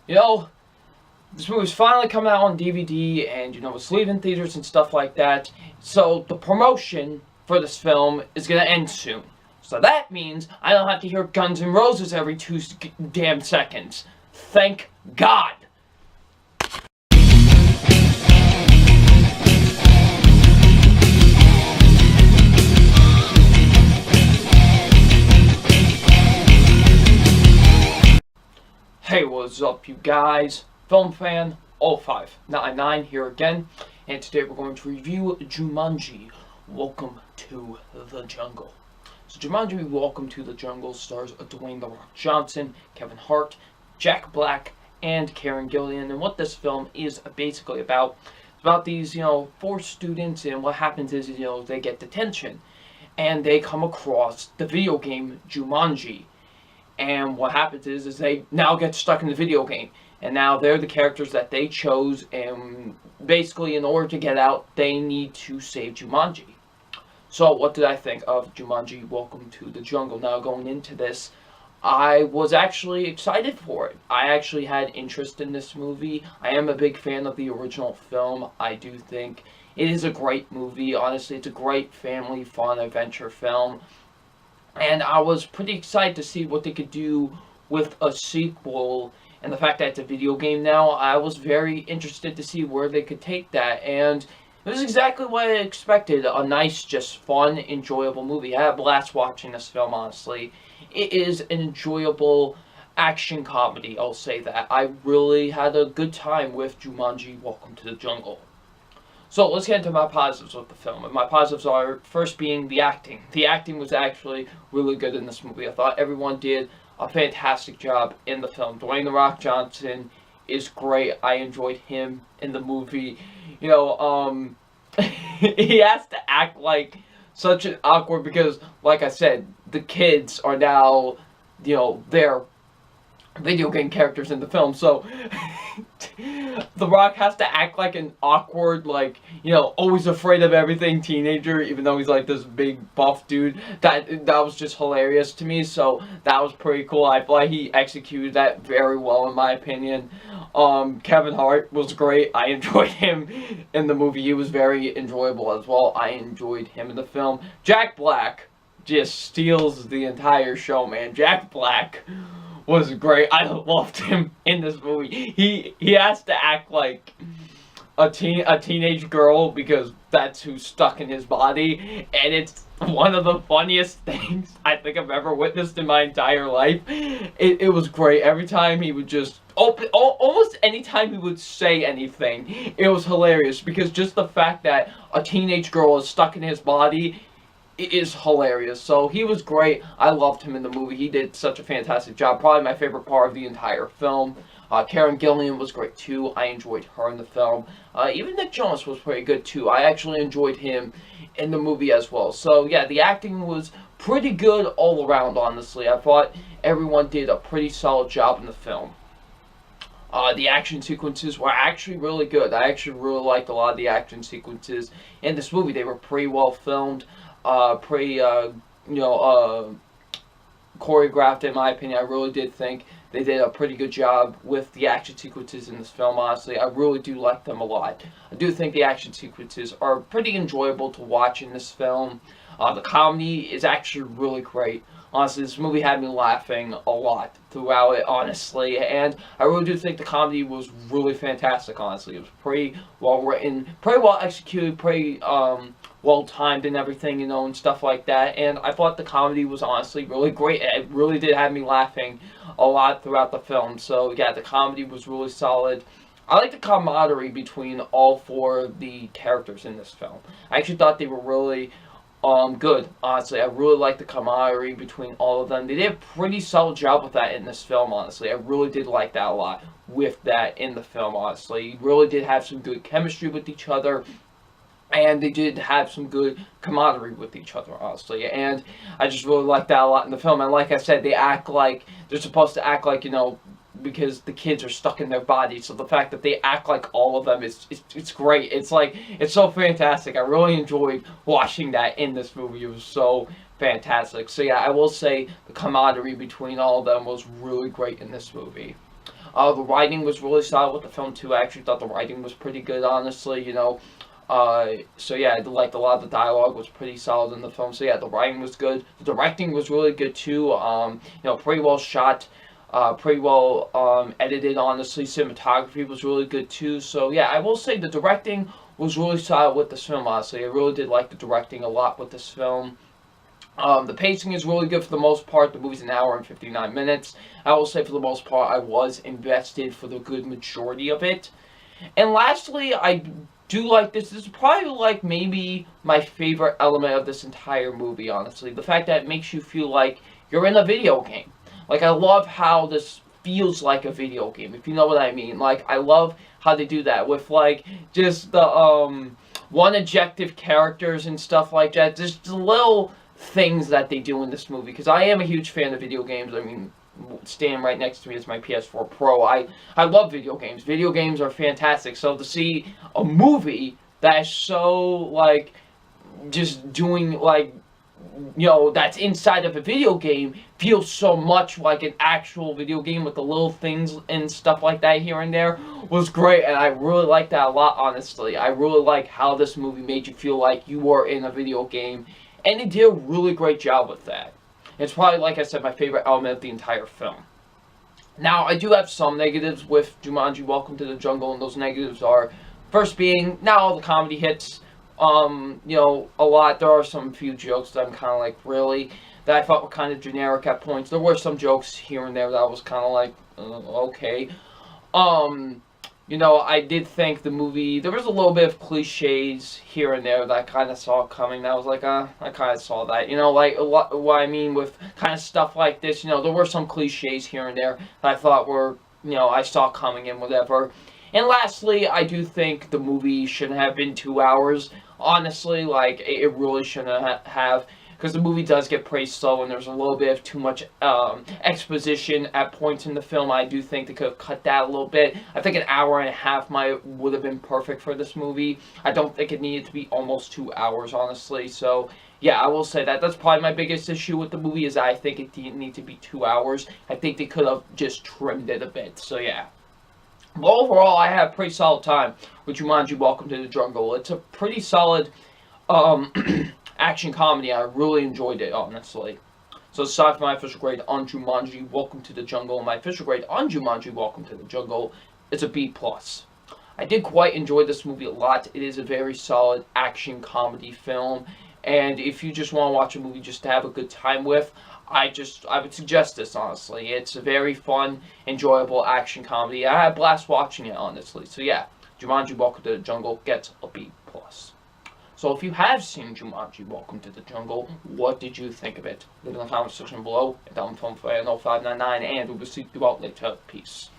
You know, this movie's finally coming out on DVD and, it's leaving theaters and stuff like that. So the promotion for this film is going to end soon. So that means I don't have to hear Guns N' Roses every two damn seconds. Thank God. Hey, what's up, you guys? Film fan 0599 here again, and today we're going to review Jumanji, Welcome to the Jungle. So Jumanji, Welcome to the Jungle stars Dwayne "The Rock" Johnson, Kevin Hart, Jack Black, and Karen Gillan. And what this film is basically about, it's about these, four students, and what happens is, they get detention, and they come across the video game Jumanji. And what happens is they now get stuck in the video game. And now they're the characters that they chose. And basically, in order to get out, they need to save Jumanji. So, what did I think of Jumanji, Welcome to the Jungle? Now, going into this, I was actually excited for it. I actually had interest in this movie. I am a big fan of the original film. I do think it is a great movie. Honestly, it's a great family fun adventure film. And I was pretty excited to see what they could do with a sequel, and the fact that it's a video game now, I was very interested to see where they could take that, and it was exactly what I expected. A nice, just fun, enjoyable movie. I had a blast watching this film, honestly. It is an enjoyable action comedy, I'll say that. I really had a good time with Jumanji, Welcome to the Jungle. So let's get into my positives with the film. And my positives are, first being the acting. The acting was actually really good in this movie. I thought everyone did a fantastic job in the film. Dwayne "The Rock" Johnson is great. I enjoyed him in the movie. He has to act like such an awkward, because, like I said, the kids are now, they're video game characters in the film, so The Rock has to act like an awkward, always afraid of everything teenager, even though he's like this big buff dude. That was just hilarious to me, so that was pretty cool. I feel like he executed that very well, in my opinion. Kevin Hart was great. I enjoyed him in the movie. He was very enjoyable as well. I enjoyed him in the film. Jack Black just steals the entire show, man. Jack Black was great. I loved him in this movie. He has to act like a teenage girl, because that's who's stuck in his body, and it's one of the funniest things I think I've ever witnessed in my entire life. It was great. Every time he would just almost any time he would say anything, it was hilarious, because just the fact that a teenage girl is stuck in his body, it is hilarious. So he was great. I loved him in the movie. He did such a fantastic job. Probably my favorite part of the entire film. Karen Gillan was great too. I enjoyed her in the film. Even Nick Jonas was pretty good too. I actually enjoyed him in the movie as well. So yeah, the acting was pretty good all around, honestly. I thought everyone did a pretty solid job in the film. The action sequences were actually really good. I actually really liked a lot of the action sequences in this movie. They were pretty well filmed. Pretty, choreographed, in my opinion. I really did think they did a pretty good job with the action sequences in this film, honestly. I really do like them a lot. I do think the action sequences are pretty enjoyable to watch in this film. The comedy is actually really great. Honestly, this movie had me laughing a lot throughout it, honestly, and I really do think the comedy was really fantastic, honestly. It was pretty well written, pretty well executed, pretty, well timed and everything, and stuff like that, and I thought the comedy was honestly really great. It really did have me laughing a lot throughout the film, so yeah, the comedy was really solid. I like the camaraderie between all four of the characters in this film. I actually thought they were really good, honestly. I really like the camaraderie between all of them. They did a pretty solid job with that in this film, honestly. I really did like that a lot with that in the film, honestly. You really did have some good chemistry with each other, and they did have some good camaraderie with each other, honestly. And I just really liked that a lot in the film. And like I said, they act like, they're supposed to act like, because the kids are stuck in their bodies. So the fact that they act like all of them it's great. It's so fantastic. I really enjoyed watching that in this movie. It was so fantastic. So yeah, I will say the camaraderie between all of them was really great in this movie. The writing was really solid with the film too. I actually thought the writing was pretty good, honestly. So yeah, I liked a lot of the dialogue was pretty solid in the film. So yeah, the writing was good. The directing was really good too. Pretty well shot. Pretty well edited, honestly. Cinematography was really good too. So yeah, I will say the directing was really solid with this film, honestly. I really did like the directing a lot with this film. The pacing is really good for the most part. The movie's an hour and 59 minutes. I will say for the most part, I was invested for the good majority of it. And lastly, I do like this. This is probably like maybe my favorite element of this entire movie, honestly. The fact that it makes you feel like you're in a video game. Like, I love how this feels like a video game, if you know what I mean. Like, I love how they do that with, like, just the, one objective characters and stuff like that. Just the little things that they do in this movie, because I am a huge fan of video games. I mean, standing right next to me is my PS4 Pro. I love video games. Video games are fantastic. So to see a movie that's so, like, just doing, like, that's inside of a video game feels so much like an actual video game with the little things and stuff like that here and there was great, and I really liked that a lot, honestly. I really like how this movie made you feel like you were in a video game, and they did a really great job with that. It's probably, like I said, my favorite element of the entire film. Now, I do have some negatives with Jumanji Welcome to the Jungle, and those negatives are, first being, not all the comedy hits. A lot. There are some few jokes that I'm kind of like, really, that I thought were kind of generic at points. There were some jokes here and there that I was kind of like, okay. I did think the movie, there was a little bit of cliches here and there that I kind of saw coming. That I was like, I kind of saw that. Like, what I mean with kind of stuff like this, there were some cliches here and there that I thought were, I saw coming and whatever. And lastly, I do think the movie shouldn't have been 2 hours. Honestly, like, it really shouldn't have, because the movie does get pretty slow and there's a little bit of too much exposition at points in the film. I do think they could have cut that a little bit. I think an hour and a half would have been perfect for this movie. I don't think it needed to be almost 2 hours, honestly. So, yeah, I will say that. That's probably my biggest issue with the movie, is that I think it didn't need to be 2 hours. I think they could have just trimmed it a bit. So, yeah. But overall, I had a pretty solid time with Jumanji Welcome to the Jungle. It's a pretty solid action comedy. I really enjoyed it, honestly. So aside from my official grade on Jumanji Welcome to the Jungle, my official grade on Jumanji Welcome to the Jungle is a B+. I did quite enjoy this movie a lot. It is a very solid action comedy film. And if you just want to watch a movie just to have a good time with, I would suggest this, honestly. It's a very fun, enjoyable action comedy. I had a blast watching it, honestly. So yeah, Jumanji Welcome to the Jungle gets a B+. So if you have seen Jumanji Welcome to the Jungle, what did you think of it? Leave it in the comment section below. I'm Film Fan 0599, and we will see you out later. Peace.